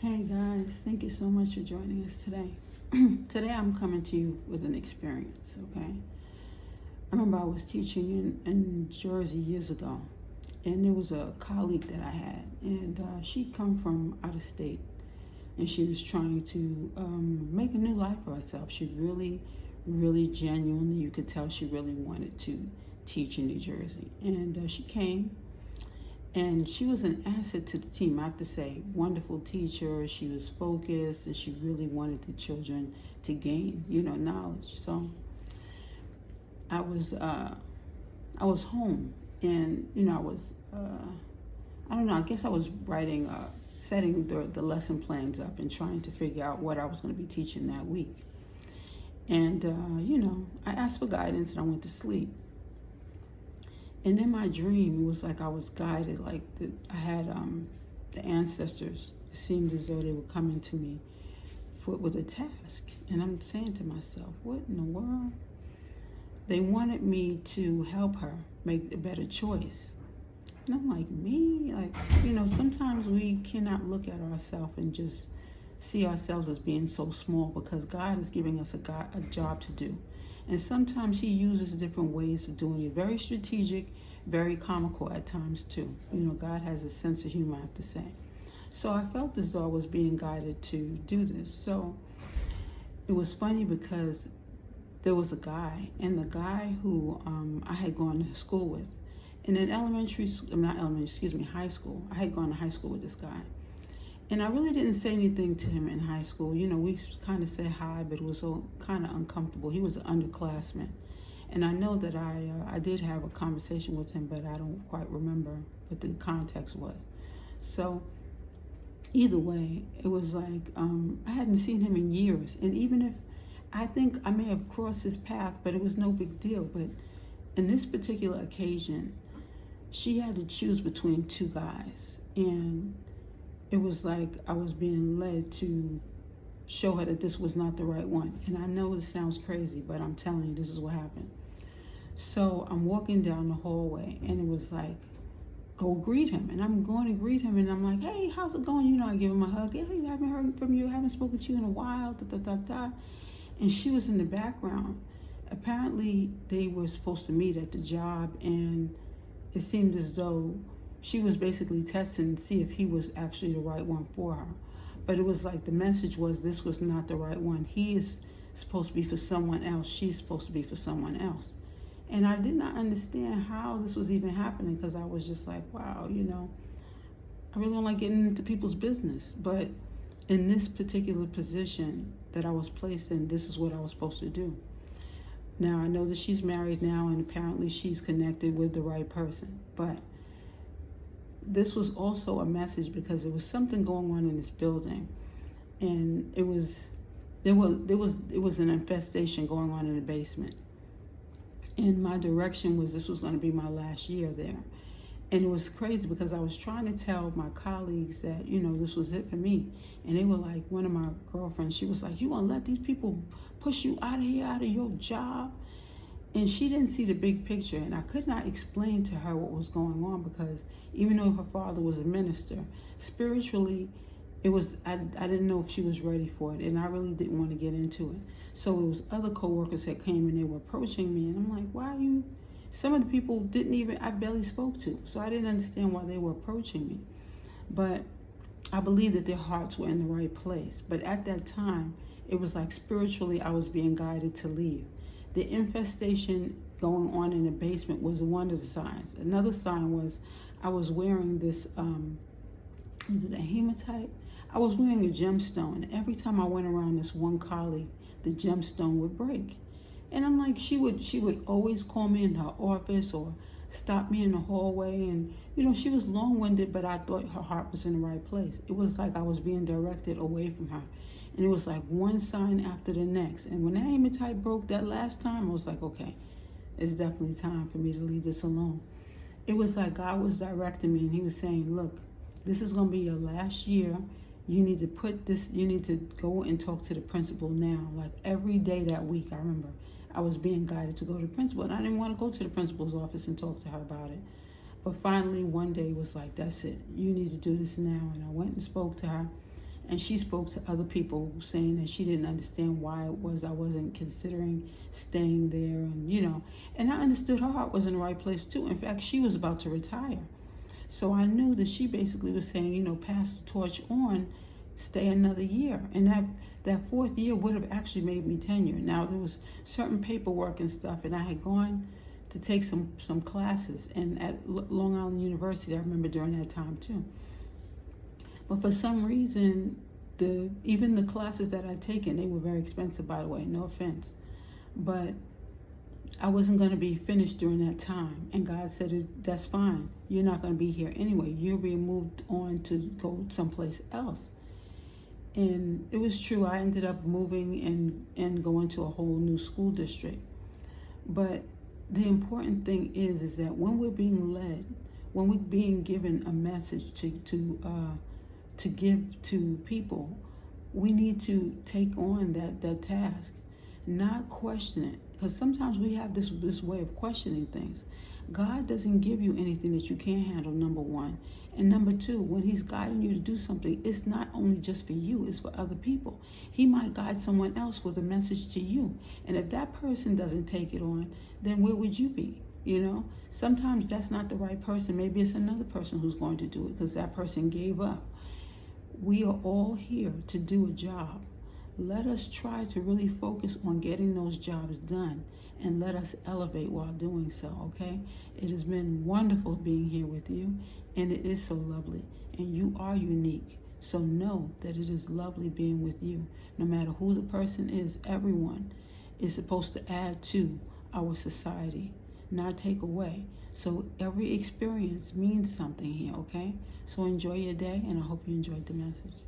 Hey guys, thank you so much for joining us today. Today I'm coming to you with an experience, okay? I remember I was teaching in Jersey years ago, and there was a colleague that I had, and she'd come from out of state, and she was trying to make a new life for herself. She really genuinely, you could tell she really wanted to teach in New Jersey. And she came, and she was an asset to the team, I have to say. Wonderful teacher. She was focused, and she really wanted the children to gain, knowledge. So I was home, and I was I don't know. I guess I was writing, setting the lesson plans up, and trying to figure out what I was going to be teaching that week. And I asked for guidance, and I went to sleep. And in my dream, it was like I was guided, like I had the ancestors. It seemed as though they were coming to me with a task. And I'm saying to myself, what in the world? They wanted me to help her make a better choice. And I'm like, me? Like, sometimes we cannot look at ourselves and just see ourselves as being so small, because God is giving us a job to do. And sometimes he uses different ways of doing it. Very strategic, very comical at times too. God has a sense of humor, I have to say. So I felt as though I was being guided to do this. So it was funny because there was a guy, and the guy who I had gone to school with. And in high school. I had gone to high school with this guy. And I really didn't say anything to him in high school. We kind of said hi, but it was so kind of uncomfortable. He was an underclassman. And I know that I did have a conversation with him, but I don't quite remember what the context was. So either way, it was like I hadn't seen him in years. And even if I think I may have crossed his path, but it was no big deal. But in this particular occasion, she had to choose between two guys. And it was like I was being led to show her that this was not the right one. And I know it sounds crazy, but I'm telling you, this is what happened. So I'm walking down the hallway, and it was like, go greet him. And I'm going to greet him, and I'm like, hey, how's it going? I give him a hug. Hey, I haven't heard from you. I haven't spoken to you in a while. And she was in the background. Apparently, they were supposed to meet at the job, and it seemed as though she was basically testing to see if he was actually the right one for her. But it was like the message was, this was not the right one. He is supposed to be for someone else. She's supposed to be for someone else. And I did not understand how this was even happening, because I was just like, wow, I really don't like getting into people's business. But in this particular position that I was placed in, this is what I was supposed to do. Now, I know that she's married now, and apparently she's connected with the right person. But this was also a message, because there was something going on in this building, and it was an infestation going on in the basement. And my direction was this was going to be my last year there. And it was crazy, because I was trying to tell my colleagues that, this was it for me. And they were like, one of my girlfriends, she was like, you gonna let these people push you out of here, out of your job? And she didn't see the big picture, and I could not explain to her what was going on, because even though her father was a minister, spiritually, I didn't know if she was ready for it, and I really didn't want to get into it. So it was other coworkers that came, and they were approaching me, and I'm like, why are you? Some of the people I barely spoke to, so I didn't understand why they were approaching me. But I believe that their hearts were in the right place. But at that time, it was like spiritually I was being guided to leave. The infestation going on in the basement was one of the signs. Another sign was I was wearing this, was it a hematite? I was wearing a gemstone. And every time I went around this one colleague, the gemstone would break. And I'm like, she would always call me in her office or stop me in the hallway. And, she was long-winded, but I thought her heart was in the right place. It was like I was being directed away from her. And it was like one sign after the next. And when that hematite broke that last time, I was like, okay, it's definitely time for me to leave this alone. It was like God was directing me, and he was saying, look, this is going to be your last year. You need to go and talk to the principal now. Like every day that week, I remember I was being guided to go to the principal, and I didn't want to go to the principal's office and talk to her about it. But finally, one day was like, that's it. You need to do this now. And I went and spoke to her, And she spoke to other people saying that she didn't understand why it was I wasn't considering staying there, and and I understood her heart was in the right place too. In fact, she was about to retire. So I knew that she basically was saying, pass the torch on, stay another year. And that fourth year would have actually made me tenure. Now, there was certain paperwork and stuff, and I had gone to take some classes, and at Long Island University, I remember during that time too. But for some reason, even the classes that I'd taken, they were very expensive, by the way, no offense. But I wasn't going to be finished during that time. And God said, that's fine. You're not going to be here anyway. You're being moved on to go someplace else. And it was true. I ended up moving and going to a whole new school district. But the important thing is that when we're being led, when we're being given a message to give to people, we need to take on that task, not question it. Because sometimes we have this way of questioning things. God doesn't give you anything that you can't handle, number one. And number two, when he's guiding you to do something, it's not only just for you, it's for other people. He might guide someone else with a message to you. And if that person doesn't take it on, then where would you be? Sometimes that's not the right person. Maybe it's another person who's going to do it because that person gave up. We are all here to do a job. Let us try to really focus on getting those jobs done, and let us elevate while doing so, okay? It has been wonderful being here with you, and it is so lovely, and you are unique. So know that it is lovely being with you. No matter who the person is, everyone is supposed to add to our society, not take away. So every experience means something here, okay? So enjoy your day, and I hope you enjoyed the message.